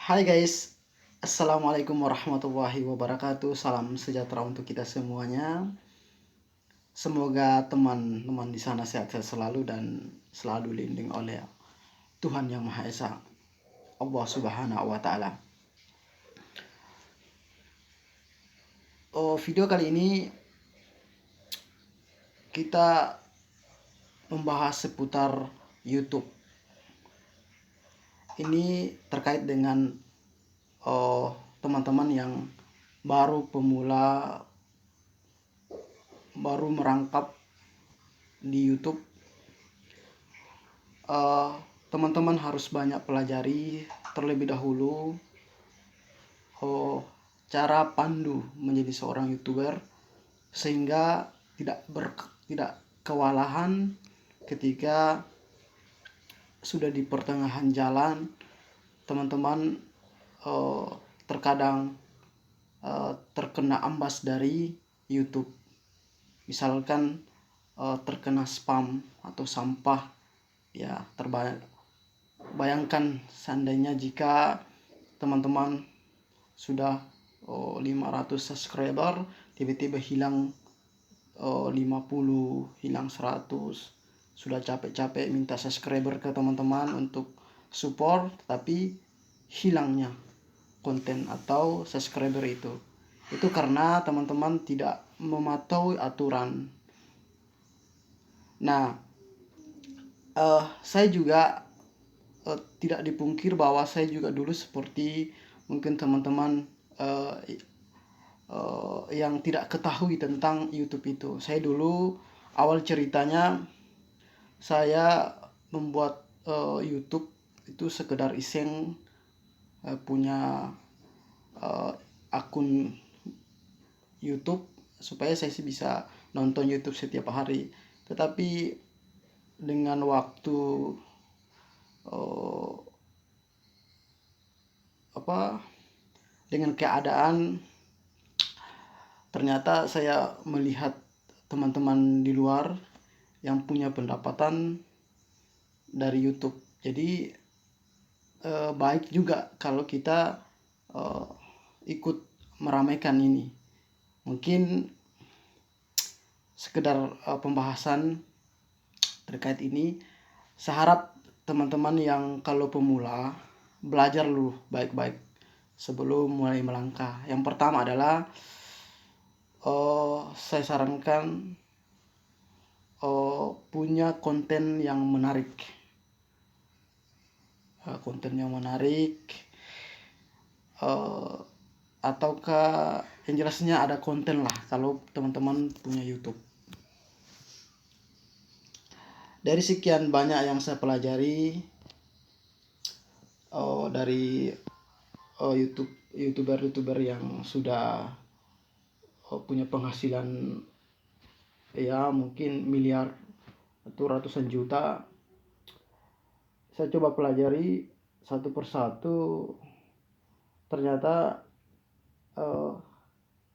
Hai guys, Assalamualaikum warahmatullahi wabarakatuh. Salam sejahtera untuk kita semuanya. Semoga teman-teman di sana sehat-sehat selalu dan selalu dilindungi oleh Tuhan Yang Maha Esa, Allah Subhanahu wa Ta'ala. Video kali ini kita membahas seputar YouTube. Ini terkait dengan teman-teman yang baru pemula, baru merangkap di YouTube. Teman-teman harus banyak pelajari terlebih dahulu cara pandu menjadi seorang YouTuber, sehingga tidak kewalahan ketika sudah di pertengahan jalan. Teman-teman terkadang terkena ambas dari YouTube, misalkan terkena spam atau sampah ya. Bayangkan seandainya jika teman-teman sudah 500 subscriber, tiba-tiba hilang 50, hilang 100. Sudah capek-capek minta subscriber ke teman-teman untuk support, tapi hilangnya konten atau subscriber itu karena teman-teman tidak mematuhi aturan. Nah, saya juga tidak dipungkir bahwa saya juga dulu seperti mungkin teman-teman yang tidak ketahui tentang YouTube itu. Saya dulu awal ceritanya saya membuat YouTube itu sekedar iseng, punya akun YouTube supaya saya sih bisa nonton YouTube setiap hari. Tetapi dengan waktu dengan keadaan, ternyata saya melihat teman-teman di luar yang punya pendapatan dari YouTube. Jadi baik juga kalau kita ikut meramaikan ini. Mungkin sekedar pembahasan terkait ini. Saya harap teman-teman yang kalau pemula belajar dulu baik-baik sebelum mulai melangkah. Yang pertama adalah saya sarankan punya konten yang menarik. Ataukah yang jelasnya ada konten lah kalau teman-teman punya YouTube. Dari sekian banyak yang saya pelajari dari YouTuber yang sudah punya penghasilan ya mungkin miliar atau ratusan juta, saya coba pelajari satu persatu. Ternyata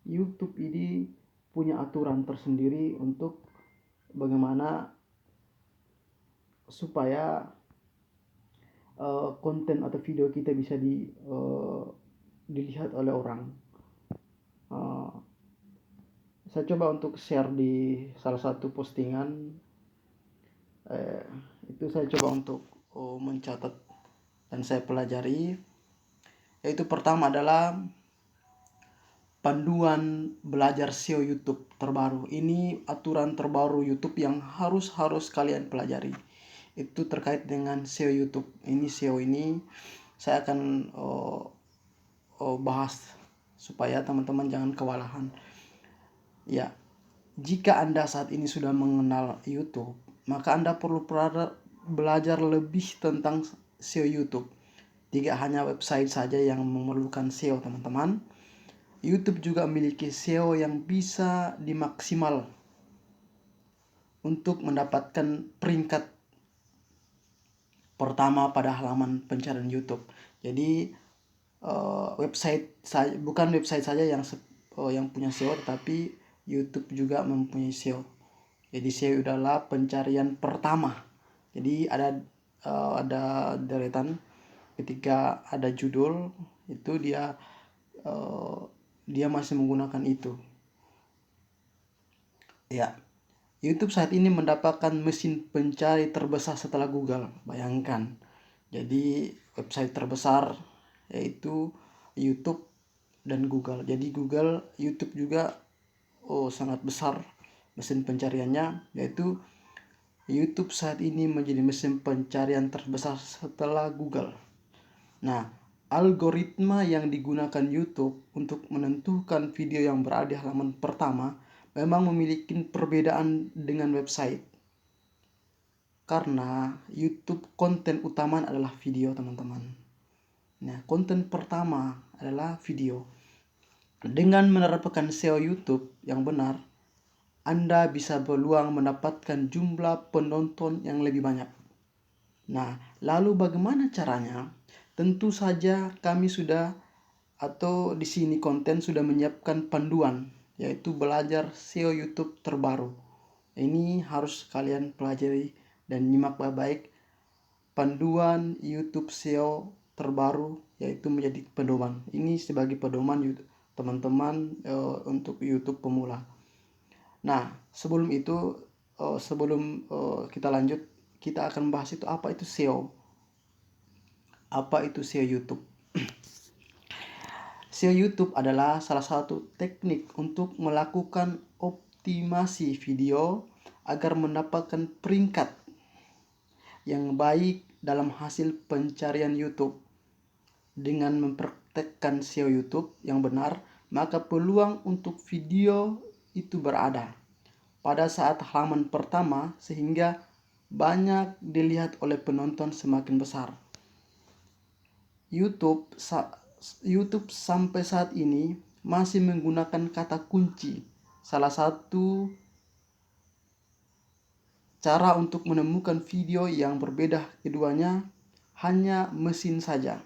YouTube ini punya aturan tersendiri untuk bagaimana supaya konten atau video kita bisa dilihat oleh orang. Saya coba untuk share di salah satu postingan. Itu saya coba untuk mencatat dan saya pelajari. Yaitu pertama adalah panduan belajar SEO YouTube terbaru. Ini aturan terbaru YouTube yang harus kalian pelajari. Itu terkait dengan SEO YouTube. Ini SEO ini saya akan bahas supaya teman-teman jangan kewalahan. Ya, jika Anda saat ini sudah mengenal YouTube, maka Anda perlu belajar lebih tentang SEO YouTube. Tidak hanya website saja yang memerlukan SEO, teman-teman. YouTube juga memiliki SEO yang bisa dimaksimal untuk mendapatkan peringkat pertama pada halaman pencarian YouTube. Jadi bukan website saja yang punya SEO, tetapi YouTube juga mempunyai SEO. Jadi SEO adalah pencarian pertama. Jadi ada deretan ketika ada judul itu dia masih menggunakan itu. Ya, YouTube saat ini mendapatkan mesin pencari terbesar setelah Google. Bayangkan. Jadi website terbesar yaitu YouTube dan Google. Jadi Google, YouTube juga sangat besar mesin pencariannya, yaitu YouTube saat ini menjadi mesin pencarian terbesar setelah Google. Nah, algoritma yang digunakan YouTube untuk menentukan video yang berada di halaman pertama memang memiliki perbedaan dengan website. Karena YouTube konten utama adalah video, teman-teman. Nah, konten pertama adalah video. Dengan menerapkan SEO YouTube yang benar, Anda bisa peluang mendapatkan jumlah penonton yang lebih banyak. Nah, lalu bagaimana caranya? Tentu saja kami sudah atau di sini konten sudah menyiapkan panduan, yaitu belajar SEO YouTube terbaru. Ini harus kalian pelajari dan nyimak baik-baik panduan YouTube SEO terbaru, yaitu menjadi pedoman. Ini sebagai pedoman teman-teman untuk YouTube pemula. Nah, sebelum itu sebelum kita lanjut, kita akan bahas itu apa itu SEO. Apa itu SEO YouTube? SEO YouTube adalah salah satu teknik untuk melakukan optimasi video agar mendapatkan peringkat yang baik dalam hasil pencarian YouTube. Dengan mempraktekkan SEO YouTube yang benar, maka peluang untuk video itu berada pada saat halaman pertama sehingga banyak dilihat oleh penonton semakin besar. YouTube sampai saat ini masih menggunakan kata kunci. Salah satu cara untuk menemukan video yang berbeda keduanya hanya mesin saja.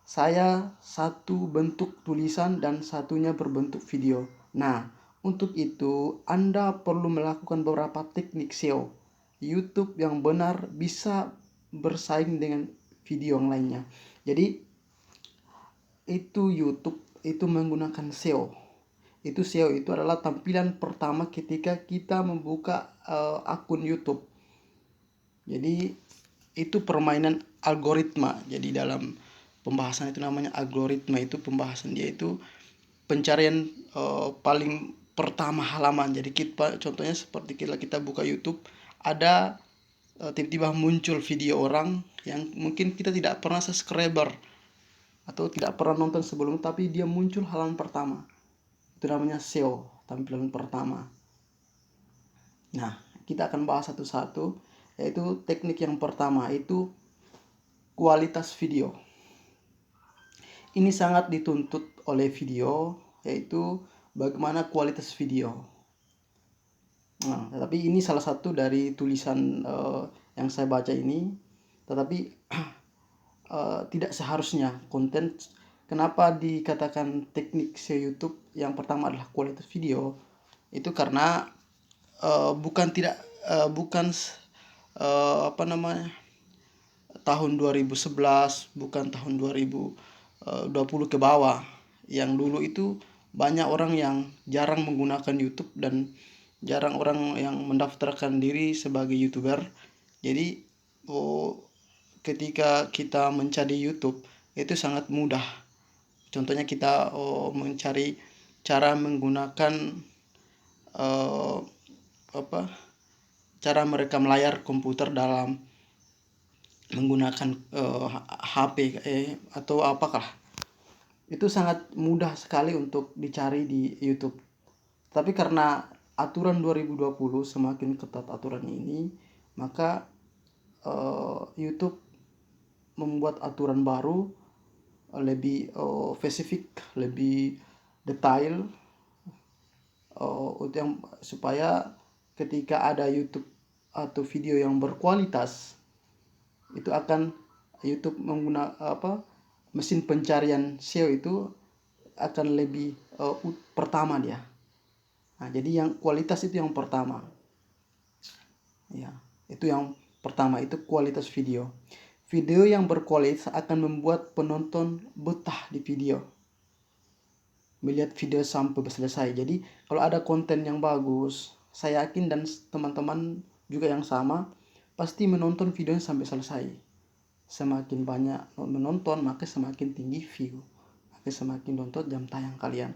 Saya satu bentuk tulisan dan satunya berbentuk video. Nah, untuk itu Anda perlu melakukan beberapa teknik SEO. YouTube yang benar bisa bersaing dengan video yang lainnya. Jadi itu YouTube itu menggunakan SEO. Itu SEO itu adalah tampilan pertama ketika kita membuka akun YouTube. Jadi itu permainan algoritma. Jadi dalam pembahasan itu namanya algoritma, itu pembahasan dia itu pencarian paling pertama halaman. Jadi kita contohnya seperti kita buka YouTube, ada tiba-tiba muncul video orang yang mungkin kita tidak pernah subscriber atau tidak pernah nonton sebelum, tapi dia muncul halaman pertama. Itu namanya SEO, tampilan pertama. Nah, kita akan bahas satu-satu, yaitu teknik yang pertama itu kualitas video. Ini sangat dituntut oleh video, yaitu bagaimana kualitas video. Nah, tetapi ini salah satu dari tulisan yang saya baca ini, tetapi tidak seharusnya konten. Kenapa dikatakan teknik SEO YouTube yang pertama adalah kualitas video? Itu karena bukan tahun 2011, bukan tahun 2020 ke bawah. Yang dulu itu banyak orang yang jarang menggunakan YouTube dan jarang orang yang mendaftarkan diri sebagai YouTuber. Jadi ketika kita mencari YouTube itu sangat mudah. Contohnya kita mencari cara menggunakan cara merekam layar komputer dalam menggunakan HP atau apakah. Itu sangat mudah sekali untuk dicari di YouTube. Tapi karena aturan 2020 semakin ketat aturan ini, maka YouTube membuat aturan baru lebih spesifik, lebih detail, yang supaya ketika ada YouTube atau video yang berkualitas, itu akan YouTube menggunakan mesin pencarian SEO itu akan lebih pertama dia. Nah, jadi yang kualitas itu yang pertama. Ya, itu yang pertama, itu kualitas video. Video yang berkualitas akan membuat penonton betah di video, melihat video sampai selesai. Jadi kalau ada konten yang bagus, saya yakin dan teman-teman juga yang sama pasti menonton videonya sampai selesai. Semakin banyak menonton, maka semakin tinggi view, maka semakin nonton jam tayang kalian.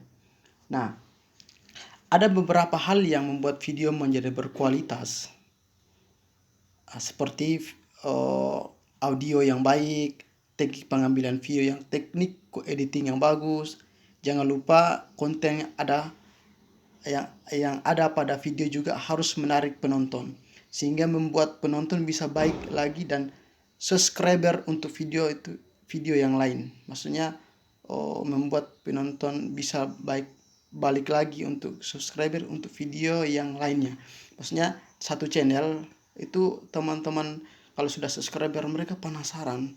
Nah, ada beberapa hal yang membuat video menjadi berkualitas, seperti audio yang baik, teknik pengambilan video teknik editing yang bagus. Jangan lupa konten yang ada pada video juga harus menarik penonton, sehingga membuat penonton bisa baik lagi dan subscriber untuk video yang lain. Maksudnya membuat penonton bisa balik lagi untuk subscriber untuk video yang lainnya. Maksudnya satu channel itu teman-teman kalau sudah subscriber mereka penasaran,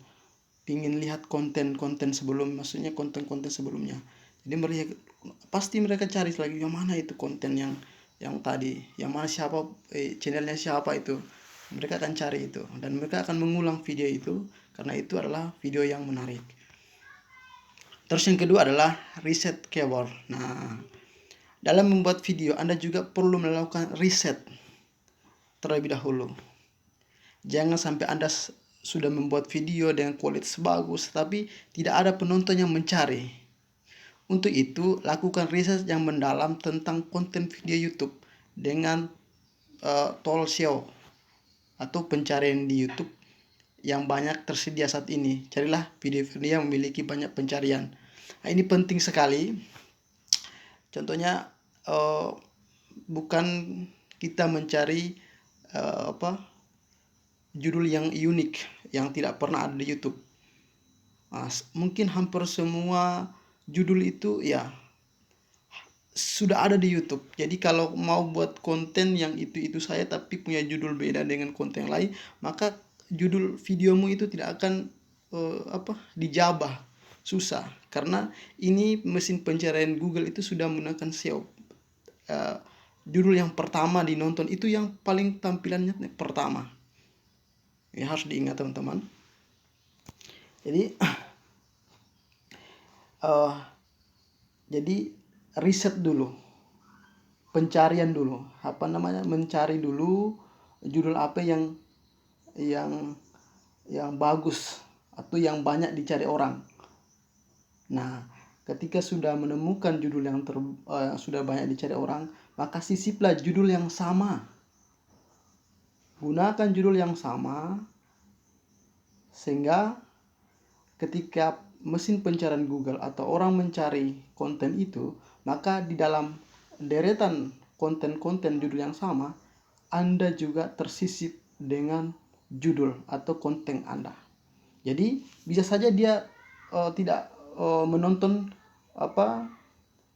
ingin lihat konten-konten sebelum, maksudnya konten-konten sebelumnya. Jadi mereka cari lagi yang mana itu konten yang tadi, yang mana siapa channelnya siapa itu. Mereka akan cari itu dan mereka akan mengulang video itu karena itu adalah video yang menarik. Terus yang kedua adalah riset keyword. Nah, dalam membuat video Anda juga perlu melakukan riset terlebih dahulu. Jangan sampai Anda sudah membuat video dengan kualitas bagus tapi tidak ada penonton yang mencari. Untuk itu, lakukan riset yang mendalam tentang konten video YouTube dengan tool SEO atau pencarian di YouTube yang banyak tersedia saat ini. Carilah video-video yang memiliki banyak pencarian. Nah, ini penting sekali. Contohnya bukan kita mencari judul yang unik yang tidak pernah ada di YouTube. Nah, mungkin hampir semua judul itu ya sudah ada di YouTube. Jadi kalau mau buat konten yang itu saya tapi punya judul beda dengan konten yang lain, maka judul videomu itu tidak akan dijabah, susah. Karena ini mesin pencarian Google itu sudah menggunakan SEO. Judul yang pertama dinonton itu yang paling tampilannya pertama. Ini harus diingat teman-teman. Jadi jadi riset dulu, pencarian dulu, mencari dulu judul apa yang bagus atau yang banyak dicari orang. Nah, ketika sudah menemukan judul yang sudah banyak dicari orang, maka sisiplah judul yang sama. Gunakan judul yang sama sehingga ketika mesin pencarian Google atau orang mencari konten itu, maka di dalam deretan konten-konten judul yang sama, Anda juga tersisip dengan judul atau konten Anda. Jadi bisa saja dia tidak menonton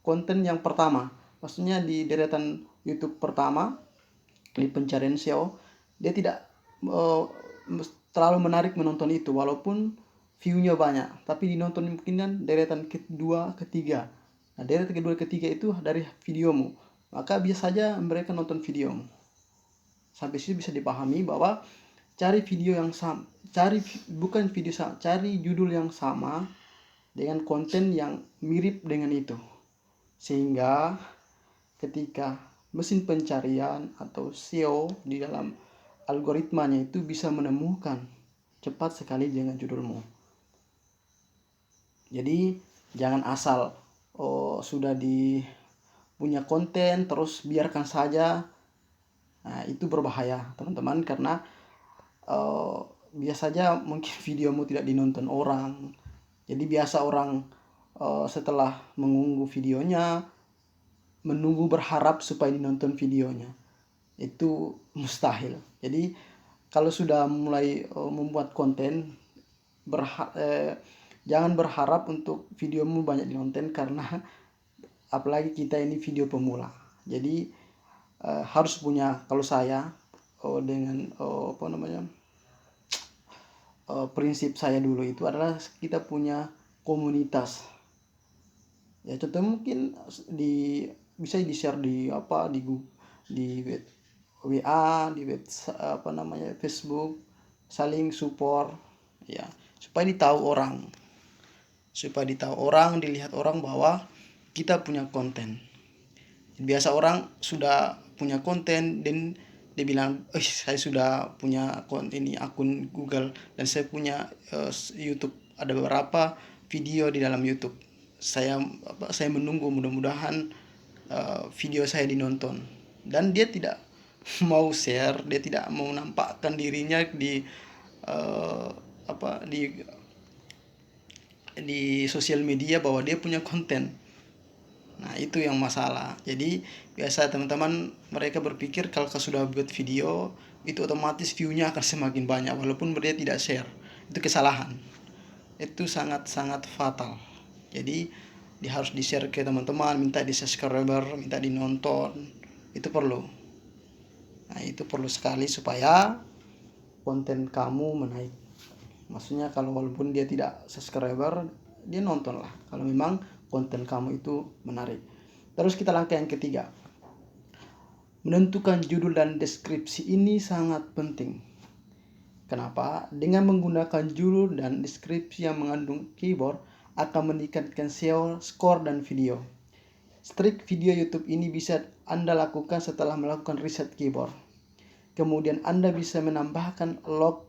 konten yang pertama. Maksudnya di deretan YouTube pertama di pencarian SEO, dia tidak terlalu menarik menonton itu walaupun view-nya banyak, tapi dinonton mungkin kan deretan kedua, ketiga. Nah, deretan kedua, ketiga itu dari videomu. Maka bisa saja mereka nonton videomu. Sampai situ bisa dipahami bahwa cari video yang sama, cari judul yang sama dengan konten yang mirip dengan itu. Sehingga ketika mesin pencarian atau SEO di dalam algoritmanya itu bisa menemukan cepat sekali dengan judulmu. Jadi jangan asal sudah punya konten terus biarkan saja. Nah, itu berbahaya teman-teman, karena biasa saja mungkin videomu tidak dinonton orang. Jadi biasa orang setelah mengunggah videonya menunggu berharap supaya dinonton videonya. Itu mustahil. Jadi kalau sudah mulai membuat konten, jangan berharap untuk videomu banyak dinonton, karena apalagi kita ini video pemula. Jadi harus punya, kalau saya dengan prinsip saya dulu itu adalah kita punya komunitas. Ya contoh mungkin bisa di-share di WA, di Facebook, saling support. ya, supaya ditahu orang, dilihat orang bahwa kita punya konten. Biasa orang sudah punya konten dan dia bilang, saya sudah punya konten ini, akun Google, dan saya punya YouTube, ada beberapa video di dalam YouTube. Saya menunggu, mudah-mudahan video saya dinonton. Dan dia tidak mau share, dia tidak mau nampakkan dirinya di uh, apa di sosial media bahwa dia punya konten. Nah, itu yang masalah. Jadi biasa teman-teman mereka berpikir kalau sudah buat video itu otomatis view-nya akan semakin banyak walaupun dia tidak share. Itu kesalahan. Itu sangat-sangat fatal. Jadi dia harus di-share ke teman-teman, minta di subscriber, minta dinonton. Itu perlu. Nah, itu perlu sekali supaya konten kamu menaik. Maksudnya kalau walaupun dia tidak subscriber, dia nonton lah kalau memang konten kamu itu menarik. Terus kita langkah yang ketiga, menentukan judul dan deskripsi. Ini sangat penting. Kenapa? Dengan menggunakan judul dan deskripsi yang mengandung keyword akan meningkatkan SEO, skor, dan video. Strik video YouTube ini bisa Anda lakukan setelah melakukan riset keyword. Kemudian Anda bisa menambahkan log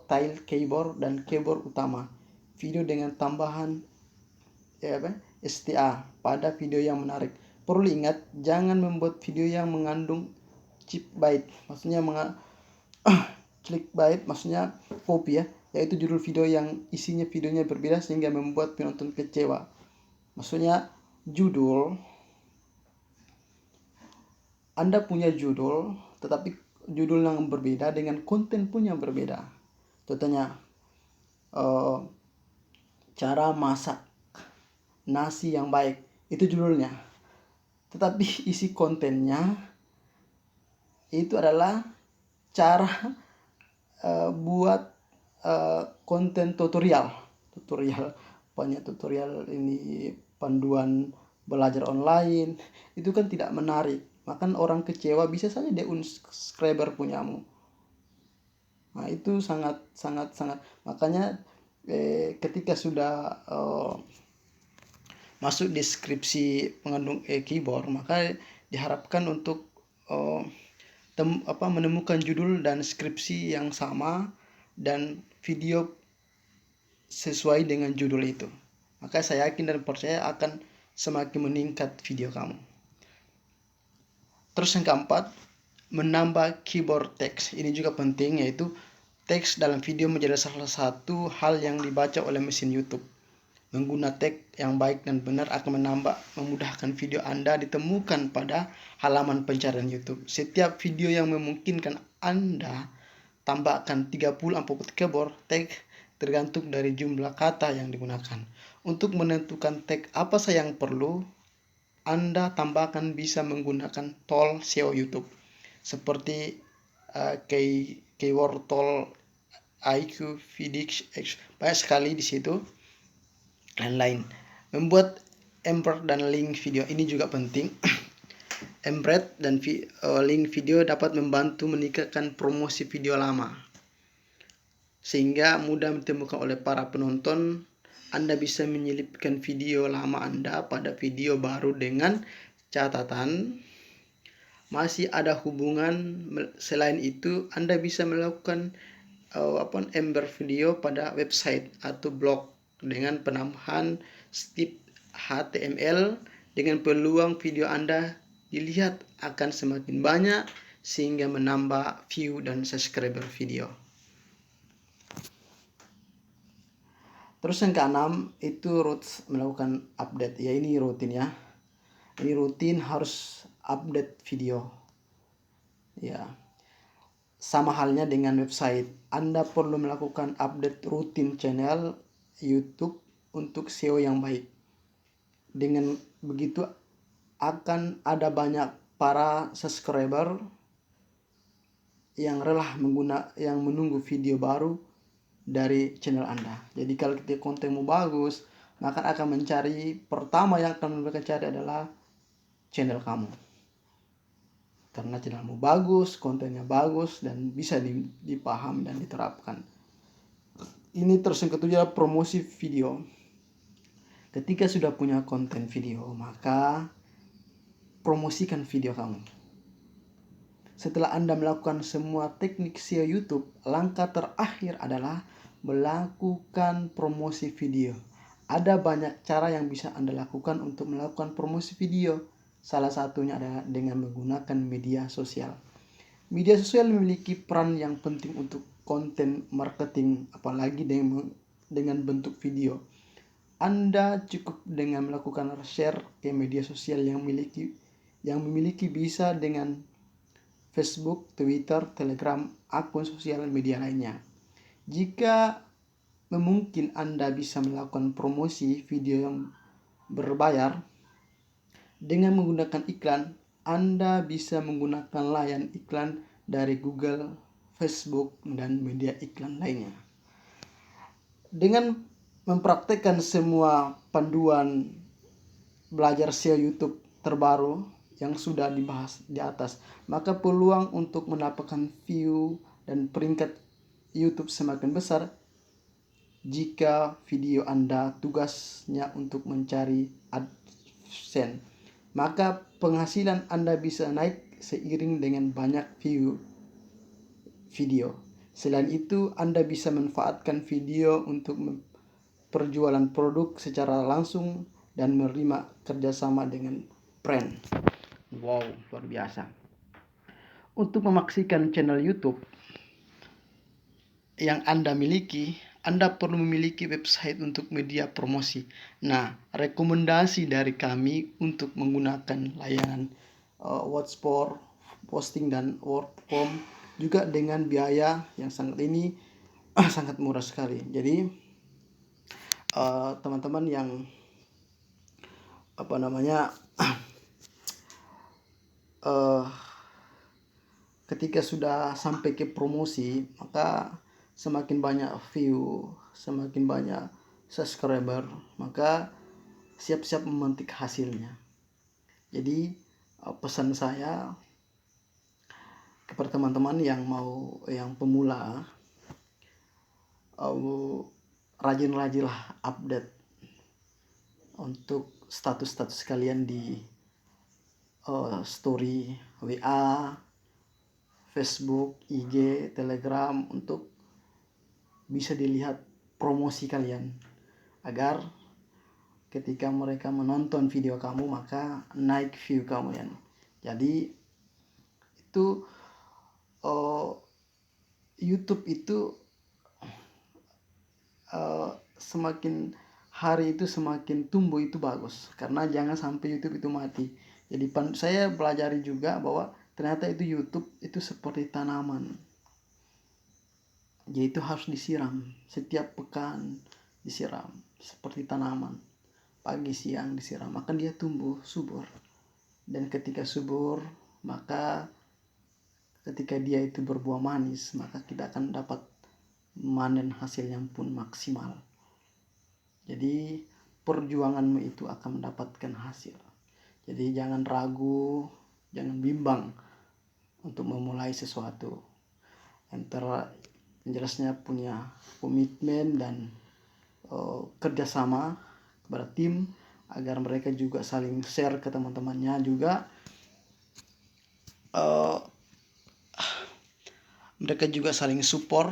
tail keyword dan keyword utama video dengan tambahan STA pada video yang menarik. Perlu ingat, jangan membuat video yang mengandung clickbait, maksudnya clickbait maksudnya copy, yaitu judul video yang isinya videonya berbeda sehingga membuat penonton kecewa. Maksudnya judul, Anda punya judul tetapi judul yang berbeda dengan konten pun yang berbeda. Contohnya cara masak nasi yang baik, itu judulnya, tetapi isi kontennya itu adalah cara buat konten tutorial banyak tutorial ini, panduan belajar online. Itu kan tidak menarik, makan orang kecewa, bisa saja dia unsubscriber punyamu. Nah, itu sangat makanya ketika sudah masuk deskripsi pengandung keyboard, maka diharapkan untuk menemukan judul dan deskripsi yang sama dan video sesuai dengan judul itu. Maka saya yakin dan percaya akan semakin meningkat video kamu. Terus yang keempat, menambah keyboard text. Ini juga penting, yaitu teks dalam video menjadi salah satu hal yang dibaca oleh mesin YouTube. Menggunakan teks yang baik dan benar akan memudahkan video Anda ditemukan pada halaman pencarian YouTube. Setiap video yang memungkinkan Anda tambahkan 30-40 keyword teks tergantung dari jumlah kata yang digunakan. Untuk menentukan teks apa saja yang perlu Anda tambahkan bisa menggunakan tool SEO YouTube seperti keyword tool, IQ, Phoenix, banyak sekali di situ. Lain-lain. Membuat embed dan link video ini juga penting. Embed dan link video dapat membantu meningkatkan promosi video lama sehingga mudah ditemukan oleh para penonton. Anda bisa menyelipkan video lama Anda pada video baru dengan catatan masih ada hubungan. Selain itu, Anda bisa melakukan embed video pada website atau blog dengan penambahan step HTML. Dengan peluang video Anda dilihat akan semakin banyak sehingga menambah view dan subscriber video. Terus yang keenam itu melakukan update. Ya, ini rutin ya. Ini rutin harus update video. Ya. Sama halnya dengan website. Anda perlu melakukan update rutin channel YouTube untuk SEO yang baik. Dengan begitu akan ada banyak para subscriber yang rela yang menunggu video baru dari channel Anda. Jadi kalau kontenmu bagus, maka akan mencari, pertama yang akan mereka cari adalah channel kamu. Karena channelmu bagus, kontennya bagus dan bisa dipaham dan diterapkan. ini terus yang ketujuh adalah promosi video. Ketika sudah punya konten video, maka promosikan video kamu. Setelah Anda melakukan semua teknik SEO YouTube, langkah terakhir adalah melakukan promosi video. Ada banyak cara yang bisa Anda lakukan untuk melakukan promosi video. Salah satunya adalah dengan menggunakan media sosial. Media sosial memiliki peran yang penting untuk konten marketing, apalagi dengan bentuk video. Anda cukup dengan melakukan share ke media sosial yang memiliki bisa dengan Facebook, Twitter, Telegram, akun sosial media lainnya. Jika memungkinkan, Anda bisa melakukan promosi video yang berbayar dengan menggunakan iklan. Anda bisa menggunakan layanan iklan dari Google, Facebook, dan media iklan lainnya. Dengan mempraktekkan semua panduan belajar SEO YouTube terbaru yang sudah dibahas di atas, maka peluang untuk mendapatkan view dan peringkat YouTube semakin besar. Jika video Anda tugasnya untuk mencari AdSense, maka penghasilan Anda bisa naik seiring dengan banyak view video. Selain itu, Anda bisa manfaatkan video untuk perjualan produk secara langsung dan menerima kerjasama dengan brand. Wow, luar biasa. Untuk memaksikan channel YouTube yang Anda miliki, Anda perlu memiliki website untuk media promosi. Nah, rekomendasi dari kami untuk menggunakan layanan Whatspot, posting dan WordCom juga dengan biaya yang sangat sangat murah sekali. Jadi teman-teman yang ketika sudah sampai ke promosi, maka semakin banyak view, semakin banyak subscriber, maka siap-siap memetik hasilnya. Jadi pesan saya kepada teman-teman yang pemula, rajin-rajinlah update untuk status-status kalian di story WA, Facebook, IG, Telegram, untuk bisa dilihat promosi kalian, agar ketika mereka menonton video kamu maka naik view kamu ya. Jadi itu YouTube itu semakin hari itu semakin tumbuh itu bagus, karena jangan sampai YouTube itu mati. Jadi saya pelajari juga bahwa ternyata itu YouTube itu seperti tanaman. Jadi itu harus disiram setiap pekan, disiram seperti tanaman, pagi siang disiram, maka dia tumbuh subur. Dan ketika subur, maka ketika dia itu berbuah manis, maka kita akan dapat manen hasil yang pun maksimal. Jadi perjuanganmu itu akan mendapatkan hasil. Jadi jangan ragu, jangan bimbang untuk memulai sesuatu. Yang jelasnya punya komitmen dan kerjasama kepada tim, agar mereka juga saling share ke teman-temannya juga. Mereka juga saling support.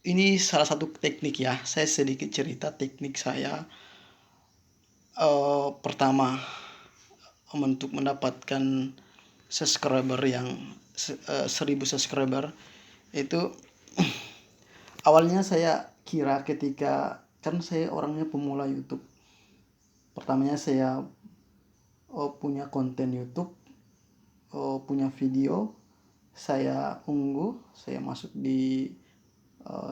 Ini salah satu teknik ya. Saya sedikit cerita teknik saya. Pertama, untuk mendapatkan subscriber yang 1000 subscriber itu awalnya saya kira, ketika kan saya orangnya pemula YouTube, pertamanya saya punya konten YouTube, punya video, saya unggah, saya masuk di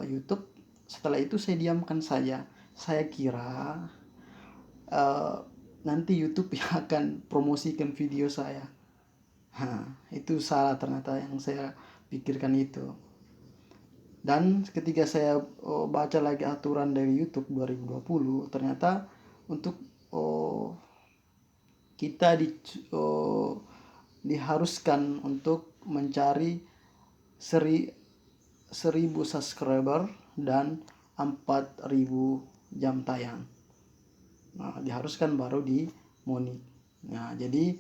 YouTube. Setelah itu saya diamkan saja. Saya kira nanti YouTube yang akan promosikan video saya. Itu salah ternyata yang saya pikirkan itu. Dan ketika saya baca lagi aturan dari YouTube 2020, ternyata untuk kita diharuskan untuk mencari 1000 subscriber dan 4000 jam tayang. Nah, diharuskan baru di monik. Nah, jadi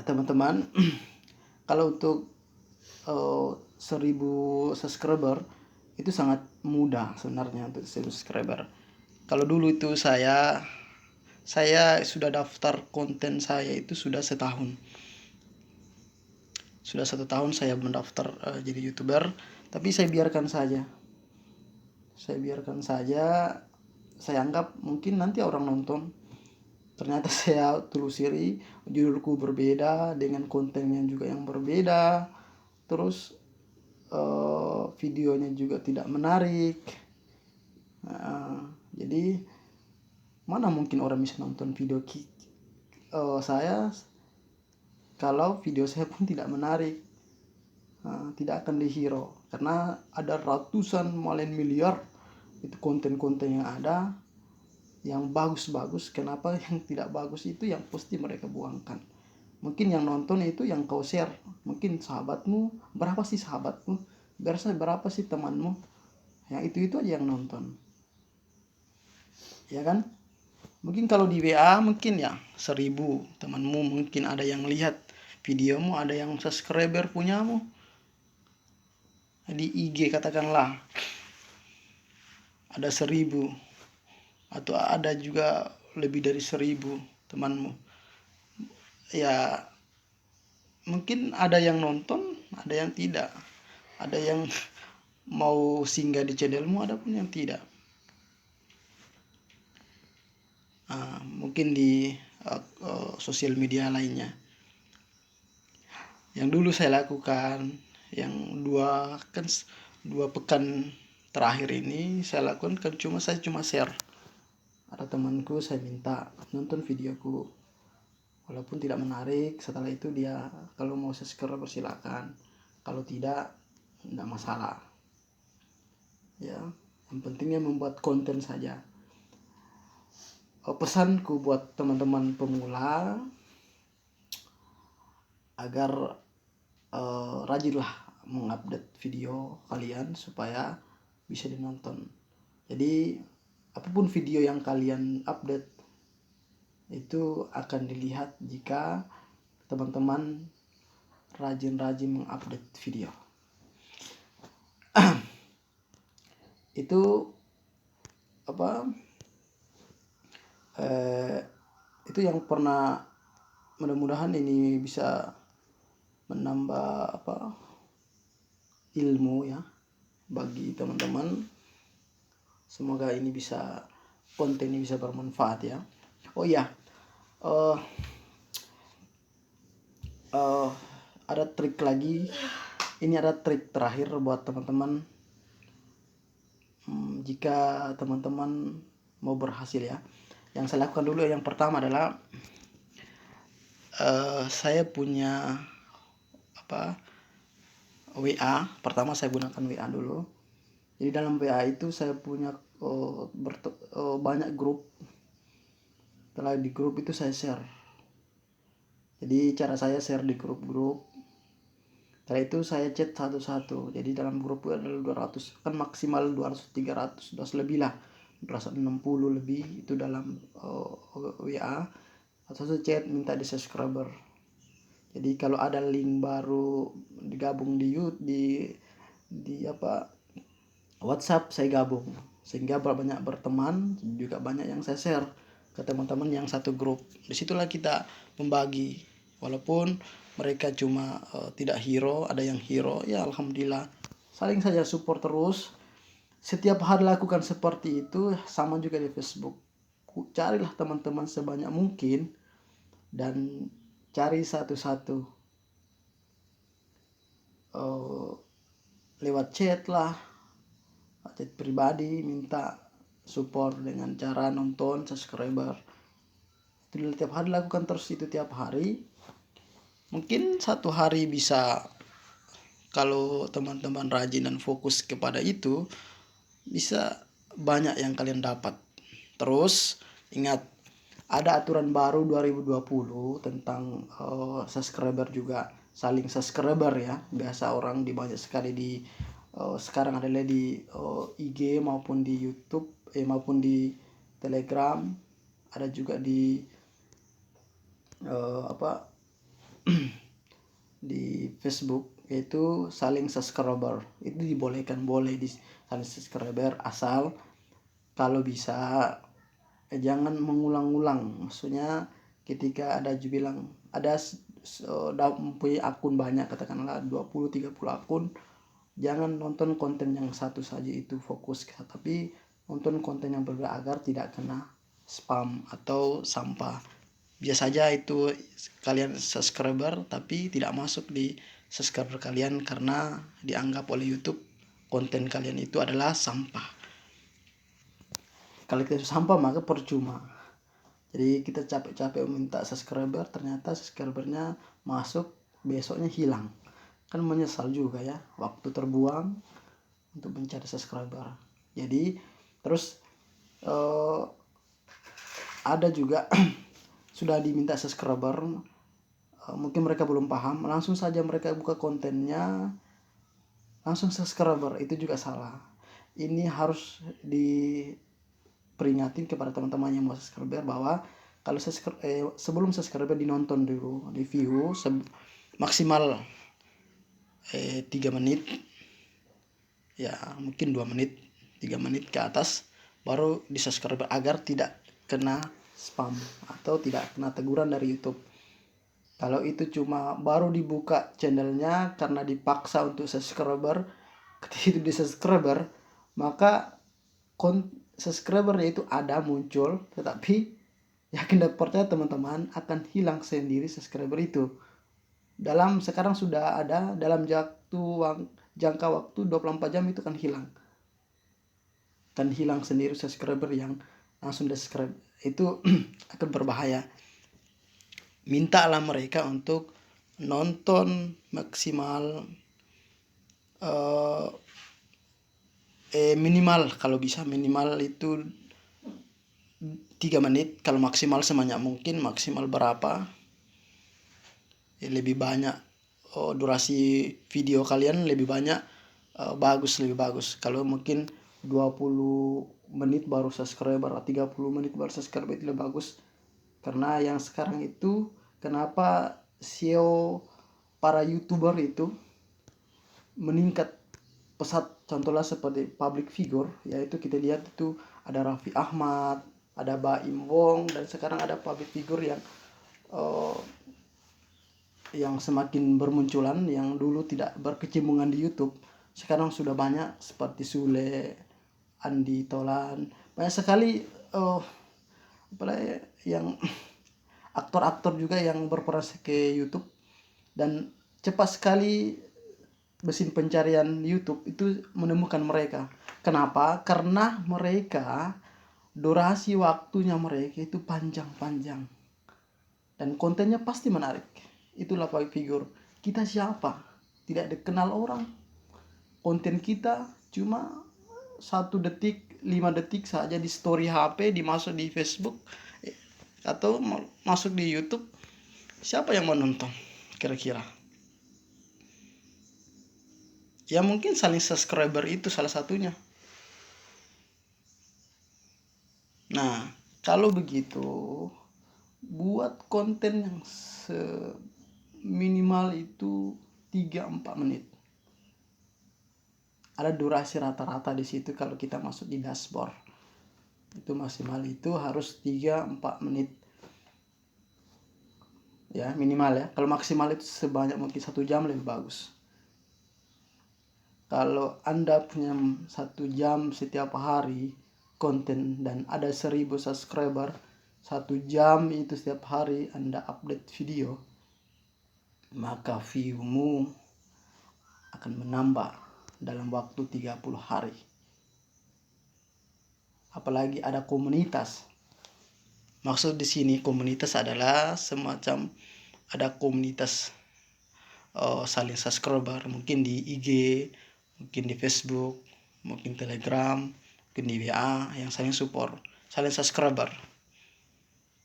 teman-teman kalau untuk 1000 subscriber itu sangat mudah sebenarnya untuk 1000 subscriber. Kalau dulu itu saya sudah daftar konten saya itu sudah setahun. Sudah 1 tahun saya mendaftar jadi YouTuber, tapi saya biarkan saja. Saya anggap mungkin nanti orang nonton. Ternyata saya telusuri, judulku berbeda dengan kontennya juga yang berbeda. Terus videonya juga tidak menarik. Jadi mana mungkin orang bisa nonton video saya kalau video saya pun tidak menarik. Tidak akan dihero, karena ada ratusan malah miliar itu konten-konten yang ada yang bagus-bagus. Kenapa yang tidak bagus itu yang pasti mereka buangkan? Mungkin yang nonton itu yang kau share, mungkin sahabatmu, berapa sih sahabatmu, berapa sih temanmu, yang itu aja yang nonton, ya kan? Mungkin kalau di WA mungkin ya 1000 temanmu, mungkin ada yang lihat videomu, ada yang subscriber punyamu. Di IG katakanlah ada 1000 atau ada juga lebih dari 1000 temanmu. Ya mungkin ada yang nonton, ada yang tidak, ada yang mau singgah di channelmu, ada pun yang tidak. Mungkin di sosial media lainnya. Yang dulu saya lakukan, yang 2 pekan terakhir ini saya lakukan kan saya cuma share. Ada temanku saya minta nonton videoku, walaupun tidak menarik. Setelah itu dia kalau mau subscribe silakan, kalau tidak masalah. Ya, yang pentingnya membuat konten saja. Pesanku buat teman-teman pemula agar rajinlah mengupdate video kalian supaya bisa dinonton. Jadi apapun video yang kalian update itu akan dilihat jika teman-teman rajin-rajin mengupdate video. Itu itu yang pernah, mudah-mudahan ini bisa menambah ilmu ya bagi teman-teman. Semoga ini konten ini bisa bermanfaat ya. Oh iya, ada trik lagi. Ini ada trik terakhir buat teman-teman. Jika teman-teman mau berhasil ya, yang saya lakukan dulu yang pertama adalah saya punya WA. Pertama saya gunakan WA dulu. Jadi dalam WA itu saya punya banyak grup. Setelah di grup itu saya share. Jadi cara saya share di grup-grup. Setelah itu saya chat satu-satu. Jadi dalam grup itu ada 200, kan maksimal 200, 300, 200 lebih lah, 260 lebih itu dalam WA. Atau saya chat minta di subscriber. Jadi kalau ada link baru digabung di WhatsApp, saya gabung sehingga banyak berteman, juga banyak yang saya share ke teman-teman yang satu grup. Disitulah kita membagi, walaupun mereka cuma tidak hero, ada yang hero ya alhamdulillah, saling saja support terus. Setiap hari lakukan seperti itu. Sama juga di Facebook, carilah teman-teman sebanyak mungkin dan cari satu-satu lewat chat lah, chat pribadi, minta support dengan cara nonton, subscriber. Itu tiap hari lakukan terus itu tiap hari. Mungkin satu hari bisa, kalau teman-teman rajin dan fokus kepada itu, bisa banyak yang kalian dapat. Terus ingat, ada aturan baru 2020 tentang subscriber juga. saling subscriber ya. Biasa orang di banyak sekali di sekarang adalah di IG maupun di YouTube maupun di Telegram, ada juga di apa di Facebook, yaitu saling subscriber. Itu dibolehkan, boleh di saling subscriber asal kalau bisa jangan mengulang-ulang. Maksudnya ketika ada bilang ada punya akun banyak, katakanlah 20-30 akun, jangan nonton konten yang satu saja itu fokus, tapi nonton konten yang berbeda agar tidak kena spam atau sampah. Biasa saja itu kalian subscriber tapi tidak masuk di subscriber kalian karena dianggap oleh YouTube konten kalian itu adalah sampah. Kalau kita sampah maka percuma. Jadi kita capek-capek minta subscriber, ternyata subscribernya masuk besoknya hilang, kan menyesal juga ya, waktu terbuang untuk mencari subscriber. Jadi terus ada juga sudah diminta subscriber, mungkin mereka belum paham, langsung saja mereka buka kontennya langsung subscriber, itu juga salah. Ini harus diperingatin kepada teman-teman yang mau subscriber bahwa kalau sebelum subscriber dinonton dulu, di view maksimal 3 menit ya, mungkin 2 menit 3 menit ke atas baru di subscriber agar tidak kena spam atau tidak kena teguran dari YouTube. Kalau itu cuma baru dibuka channelnya karena dipaksa untuk subscriber, ketika itu di subscriber maka subscribernya itu ada muncul, tetapi yakin dan percaya teman-teman akan hilang sendiri subscriber itu. Sekarang sudah ada dalam jangka waktu 24 jam itu kan hilang. Dan hilang sendiri subscriber yang langsung subscribe. Itu akan berbahaya. Mintalah mereka untuk nonton maksimal minimal, kalau bisa minimal itu 3 menit, kalau maksimal sebanyak mungkin. Maksimal berapa lebih banyak durasi video kalian lebih banyak, lebih bagus. Kalau mungkin 20 menit baru subscriber, 30 menit baru subscriber, itu lebih bagus. Karena yang sekarang itu kenapa SEO para YouTuber itu meningkat pesat, contohnya seperti public figure, yaitu kita lihat itu ada Raffi Ahmad, ada Baim Wong, dan sekarang ada public figure yang semakin bermunculan, yang dulu tidak berkecimpungan di YouTube, sekarang sudah banyak, seperti Sule, Andi Tolan, banyak sekali yang aktor-aktor juga yang berperan ke YouTube, dan cepat sekali mesin pencarian YouTube itu menemukan mereka. Kenapa? Karena mereka durasi waktunya mereka itu panjang-panjang dan kontennya pasti menarik. Itulah public figure. Kita siapa? Tidak dikenal orang. Konten kita cuma 1 detik, 5 detik saja di story HP, dimasuk di Facebook atau masuk di YouTube. Siapa yang mau nonton kira-kira? Ya mungkin saling subscriber itu salah satunya. Nah, kalau begitu buat konten yang minimal itu 3-4 menit. Ada durasi rata-rata di situ kalau kita masuk di dashboard. Itu maksimal itu harus 3-4 menit. Ya, minimal ya. Kalau maksimal itu sebanyak mungkin 1 jam lebih bagus. Kalau Anda punya 1 jam setiap hari konten dan ada 1000 subscriber, 1 jam itu setiap hari Anda update video, maka view-mu akan menambah dalam waktu 30 hari. Apalagi ada komunitas. Maksud di sini komunitas adalah semacam ada komunitas saling subscriber, mungkin di IG, mungkin di Facebook, mungkin Telegram, mungkin di WA, yang saling support, saling subscriber.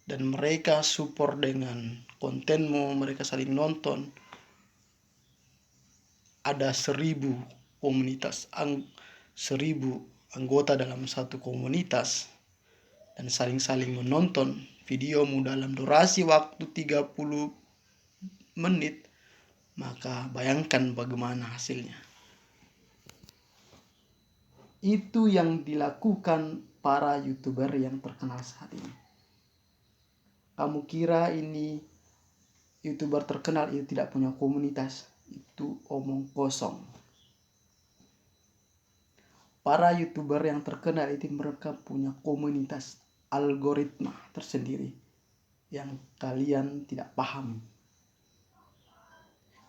Dan mereka support dengan kontenmu, mereka saling nonton. ada 1.000 anggota dalam satu komunitas dan saling-saling menonton videomu dalam durasi waktu 30 menit, maka bayangkan bagaimana hasilnya. Itu yang dilakukan para YouTuber yang terkenal saat ini. Kamu kira ini YouTuber terkenal itu tidak punya komunitas? Itu omong kosong. Para YouTuber yang terkenal itu mereka punya komunitas algoritma tersendiri yang kalian tidak paham.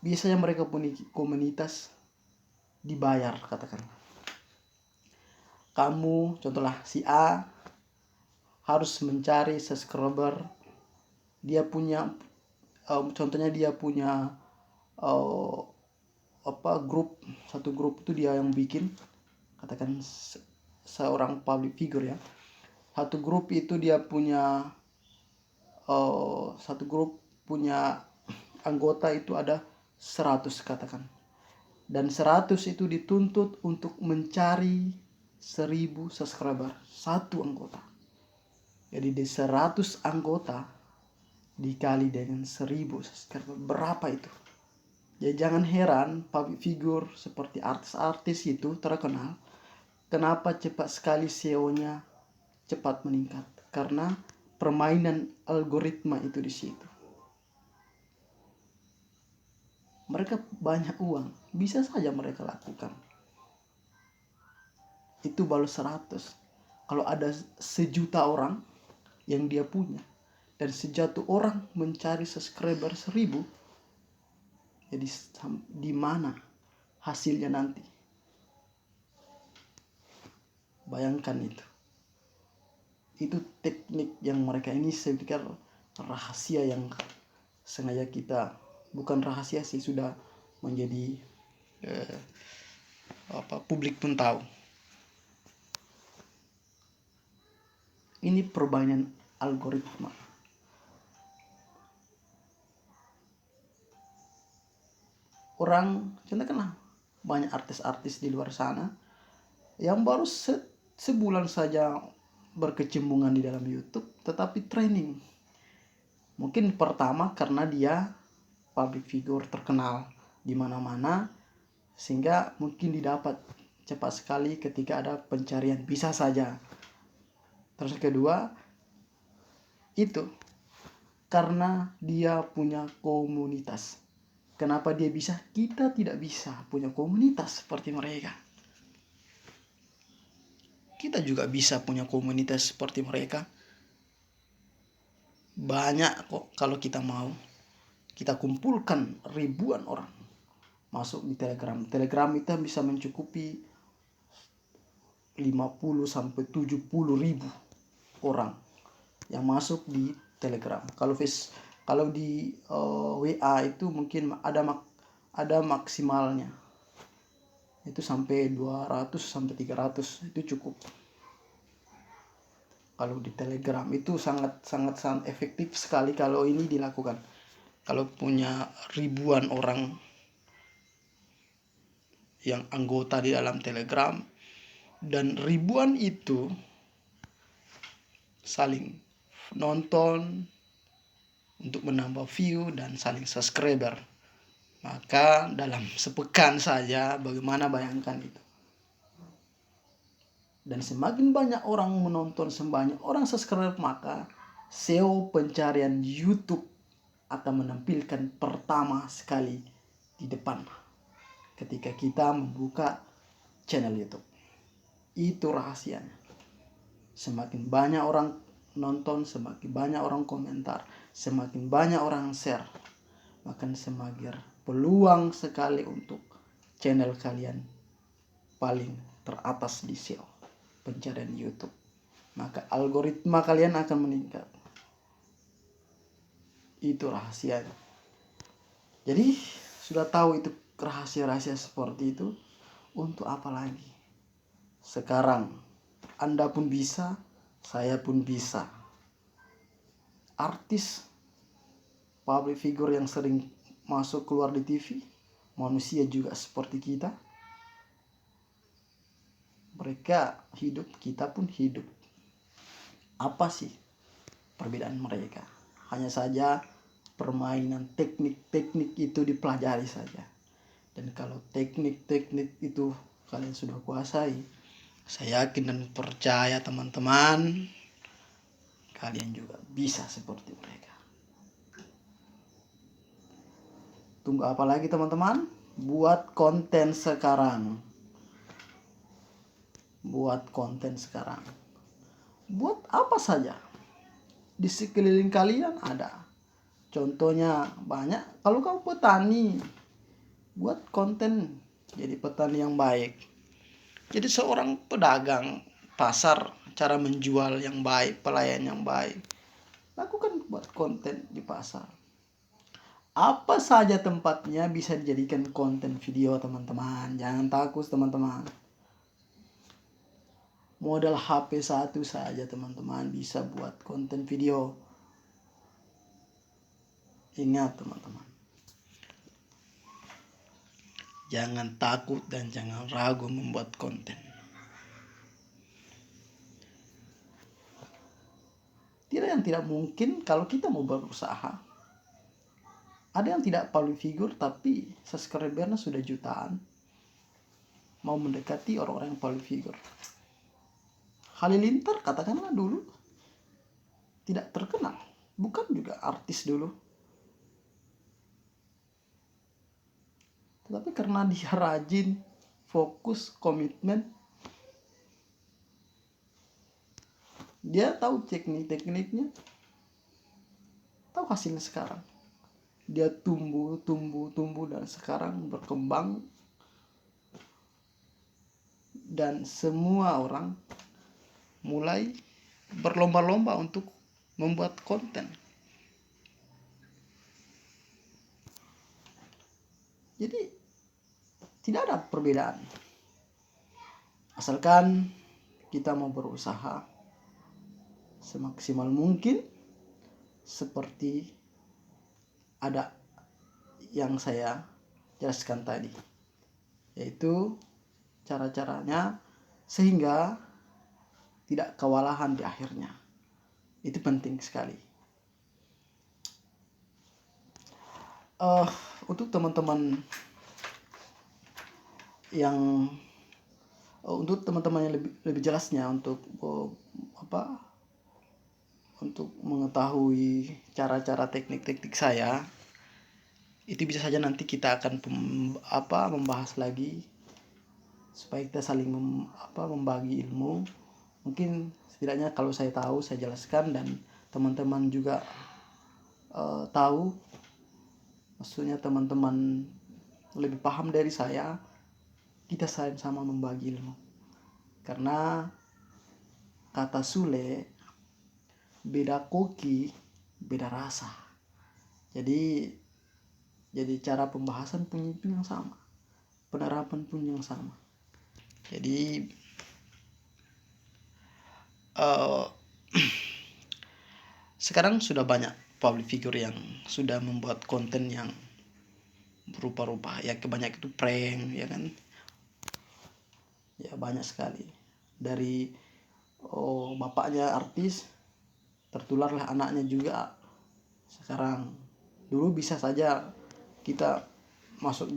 Biasanya mereka punya komunitas dibayar, katakan. Kamu, contohlah si A harus mencari subscriber. Dia punya, contohnya dia punya satu grup itu dia yang bikin, katakan seorang public figure ya. Satu grup itu dia punya satu grup punya anggota itu ada 100 katakan. Dan 100 itu dituntut untuk mencari 1.000 subscriber satu anggota. Jadi di 100 anggota dikali dengan 1.000 subscriber, berapa itu? Ya jangan heran public figure seperti artis-artis itu terkenal. Kenapa cepat sekali SEO-nya cepat meningkat? Karena permainan algoritma itu di situ. Mereka banyak uang, bisa saja mereka lakukan. Itu baru 100. Kalau ada 1.000.000 orang yang dia punya, dan 1 orang mencari subscriber 1.000, jadi di mana hasilnya nanti? Bayangkan itu. Itu teknik yang mereka ini, saya pikir rahasia yang sengaja kita, bukan rahasia sih, sudah menjadi publik pun tahu. Ini permainan algoritma. Orang, contohnya banyak artis-artis di luar sana yang baru sebulan saja berkecemburuan di dalam YouTube, tetapi training. Mungkin pertama karena dia public figure terkenal di mana-mana, sehingga mungkin didapat cepat sekali ketika ada pencarian, bisa saja. Terus kedua, itu karena dia punya komunitas. Kenapa dia bisa? Kita tidak bisa punya komunitas seperti mereka. Kita juga bisa punya komunitas seperti mereka. Banyak kok kalau kita mau. Kita kumpulkan ribuan orang masuk di Telegram. Telegram itu bisa mencukupi 50 sampai 70 ribu orang yang masuk di Telegram. Kalau di WA itu mungkin ada maksimalnya. Itu sampai 200 sampai 300 itu cukup. Kalau di Telegram itu sangat efektif sekali kalau ini dilakukan. Kalau punya ribuan orang yang anggota di dalam Telegram, dan ribuan itu saling nonton untuk menambah view dan saling subscriber, maka dalam sepekan saja, bagaimana bayangkan itu. Dan semakin banyak orang menonton, semakin banyak orang subscribe, maka SEO pencarian YouTube akan menampilkan pertama sekali di depan ketika kita membuka channel YouTube. Itu rahasianya. Semakin banyak orang nonton, semakin banyak orang komentar, semakin banyak orang share, maka semakin peluang sekali untuk channel kalian paling teratas di SEO pencarian YouTube. Maka algoritma kalian akan meningkat. Itu rahasianya. Jadi sudah tahu itu rahasia-rahasia seperti itu. Untuk apa lagi? Sekarang Anda pun bisa, saya pun bisa. Artis, public figure yang sering masuk keluar di TV, manusia juga seperti kita. Mereka hidup, kita pun hidup. Apa sih perbedaan mereka? Hanya saja permainan teknik-teknik itu dipelajari saja. Dan kalau teknik-teknik itu kalian sudah kuasai, saya yakin dan percaya teman-teman, kalian juga bisa seperti mereka. Tunggu apa lagi teman-teman? Buat konten sekarang. Buat konten sekarang. Buat apa saja. Di sekeliling kalian ada. Contohnya banyak. Kalau kamu petani, buat konten jadi petani yang baik. Jadi seorang pedagang pasar, cara menjual yang baik, pelayan yang baik. Lakukan buat konten di pasar. Apa saja tempatnya bisa dijadikan konten video teman-teman. Jangan takut teman-teman. Modal HP 1 saja teman-teman bisa buat konten video. Ingat teman-teman. Jangan takut dan jangan ragu membuat konten. Tidak yang tidak mungkin kalau kita mau berusaha. Ada yang tidak public figure tapi subscribernya sudah jutaan. Mau mendekati orang-orang yang public figure. Halilintar katakanlah dulu tidak terkenal. Bukan juga artis dulu. Tetapi karena dia rajin, fokus, komitmen, dia tahu teknik-tekniknya, tahu hasilnya sekarang. Dia tumbuh dan sekarang berkembang. Dan semua orang mulai berlomba-lomba untuk membuat konten. Jadi tidak ada perbedaan. Asalkan kita mau berusaha semaksimal mungkin seperti ada yang saya jelaskan tadi. Yaitu cara-caranya sehingga tidak kewalahan di akhirnya. Itu penting sekali. Untuk teman-teman yang lebih jelasnya untuk mengetahui cara-cara teknik-teknik saya, itu bisa saja nanti kita akan membahas lagi supaya kita saling membagi ilmu. Mungkin setidaknya kalau saya tahu saya jelaskan dan teman-teman juga tahu. Maksudnya teman-teman lebih paham dari saya, kita sama-sama membagi ilmu. Karena kata Sule, beda koki, beda rasa. Jadi cara pembahasan pun yang sama, penerapan pun yang sama. Jadi sekarang sudah banyak public figure yang sudah membuat konten yang berupa-rupa, ya kebanyakan itu prank, ya kan, ya banyak sekali. Dari bapaknya artis, tertularlah anaknya juga sekarang. Dulu bisa saja kita masuk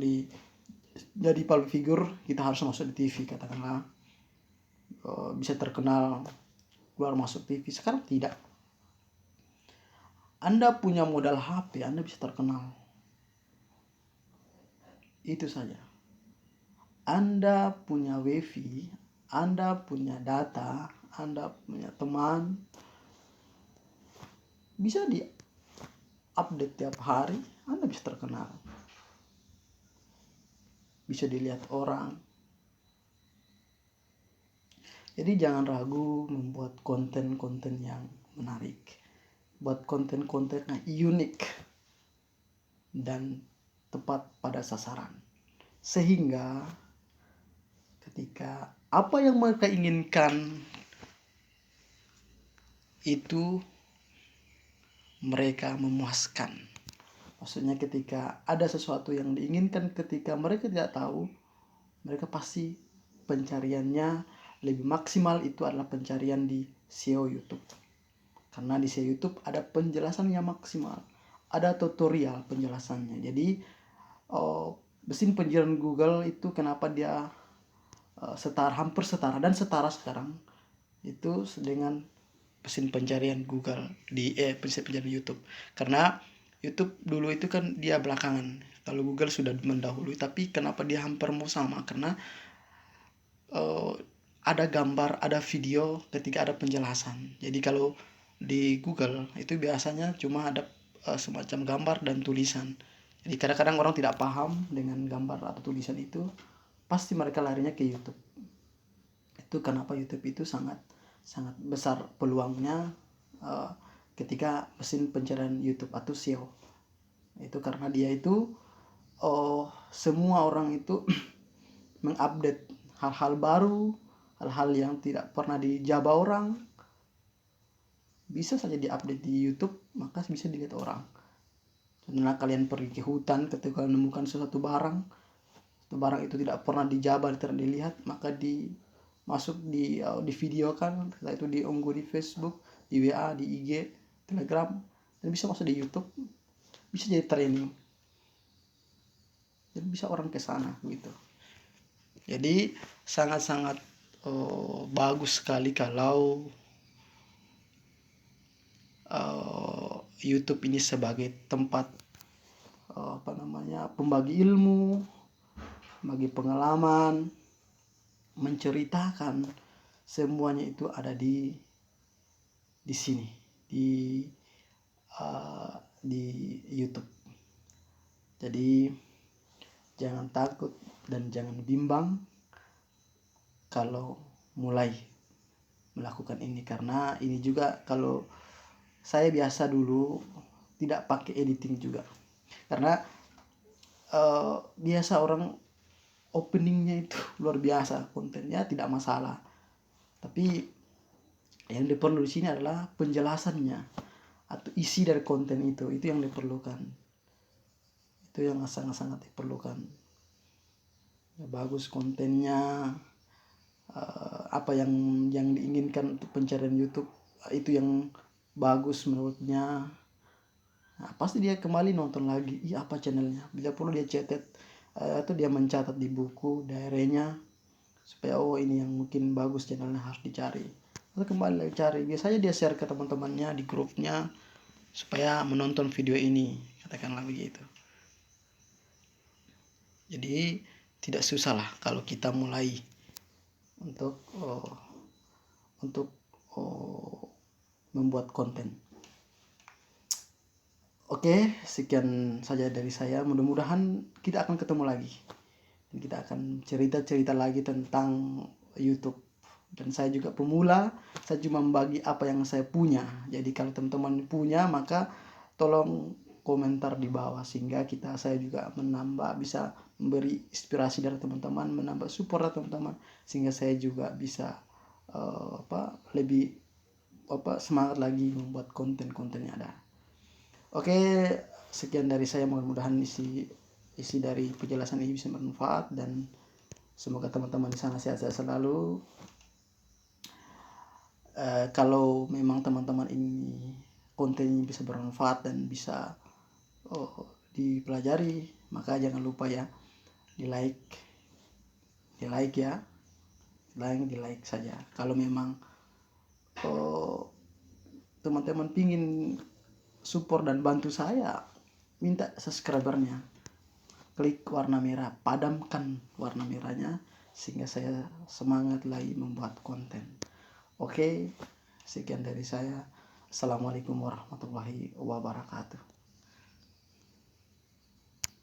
jadi public figure, kita harus masuk di TV katakanlah, bisa terkenal keluar masuk TV. Sekarang tidak. Anda punya modal HP, Anda bisa terkenal. Itu saja. Anda punya wifi, Anda punya data, Anda punya teman, bisa di update tiap hari, Anda bisa terkenal. Bisa dilihat orang. Jadi jangan ragu membuat konten-konten yang menarik. Buat konten-konten yang unik dan tepat pada sasaran. Sehingga ketika apa yang mereka inginkan itu mereka memuaskan. Maksudnya ketika ada sesuatu yang diinginkan, ketika mereka tidak tahu, mereka pasti pencariannya lebih maksimal itu adalah pencarian di SEO YouTube. Karena di SEO YouTube ada penjelasan yang maksimal, ada tutorial penjelasannya. Jadi mesin pencarian Google itu kenapa dia hampir setara dan setara sekarang itu dengan mesin pencarian Google di mesin pencarian YouTube. Karena YouTube dulu itu kan dia belakangan, kalau Google sudah mendahului. Tapi kenapa dia hampir mau sama? Karena ada gambar, ada video ketika ada penjelasan. Jadi kalau di Google itu biasanya cuma ada semacam gambar dan tulisan. Jadi kadang-kadang orang tidak paham dengan gambar atau tulisan itu, pasti mereka larinya ke YouTube. Itu kenapa YouTube itu sangat besar peluangnya ketika mesin pencarian YouTube atau SEO. Itu karena dia itu semua orang itu mengupdate hal-hal baru, hal-hal yang tidak pernah dijaba orang, bisa saja diupdate di YouTube, maka bisa dilihat orang. Sebenarnya kalian pergi ke hutan, ketika menemukan sesuatu barang itu tidak pernah dijaba, tidak dilihat, maka masuk di videokan, setelah itu diunggah di Facebook, di WA, di IG, Telegram, dan bisa masuk di YouTube, bisa jadi training, jadi bisa orang ke sana gitu. Jadi sangat-sangat bagus sekali kalau YouTube ini sebagai tempat pembagi ilmu, bagi pengalaman, menceritakan, semuanya itu ada di sini, di YouTube. Jadi jangan takut dan jangan bimbang kalau mulai melakukan ini, karena ini juga kalau saya biasa dulu tidak pakai editing juga, karena biasa orang openingnya itu luar biasa, kontennya tidak masalah, tapi yang diperlukan di sini adalah penjelasannya atau isi dari konten itu yang diperlukan, itu yang sangat-sangat diperlukan. Ya, bagus kontennya, apa yang diinginkan untuk pencarian YouTube itu yang bagus menurutnya, nah, pasti dia kembali nonton lagi, apa channelnya, bila perlu dia catat atau dia mencatat di buku diarynya supaya ini yang mungkin bagus channelnya, harus dicari, atau kembali lagi cari. Biasanya dia share ke teman-temannya di grupnya supaya menonton video ini, katakanlah begitu. Jadi tidak susah lah kalau kita mulai untuk membuat konten. Oke, sekian saja dari saya. Mudah-mudahan kita akan ketemu lagi dan kita akan cerita-cerita lagi tentang YouTube. Dan saya juga pemula, saya cuma membagi apa yang saya punya. Jadi kalau teman-teman punya, maka tolong komentar di bawah, sehingga saya juga bisa memberi inspirasi dari teman-teman, menambah support dari teman-teman, sehingga saya juga bisa lebih semangat lagi membuat konten-konten yang ada. Oke, sekian dari saya. Mudah-mudahan isi dari penjelasan ini bisa bermanfaat, dan semoga teman-teman di sana sehat-sehat selalu. Kalau memang teman-teman ini konten ini bisa bermanfaat dan bisa dipelajari, maka jangan lupa ya di like ya, di like saja. Kalau memang teman-teman pingin support dan bantu saya, minta subscribernya, klik warna merah, padamkan warna merahnya, sehingga saya semangat lagi membuat konten. Oke, sekian dari saya. Assalamualaikum warahmatullahi wabarakatuh.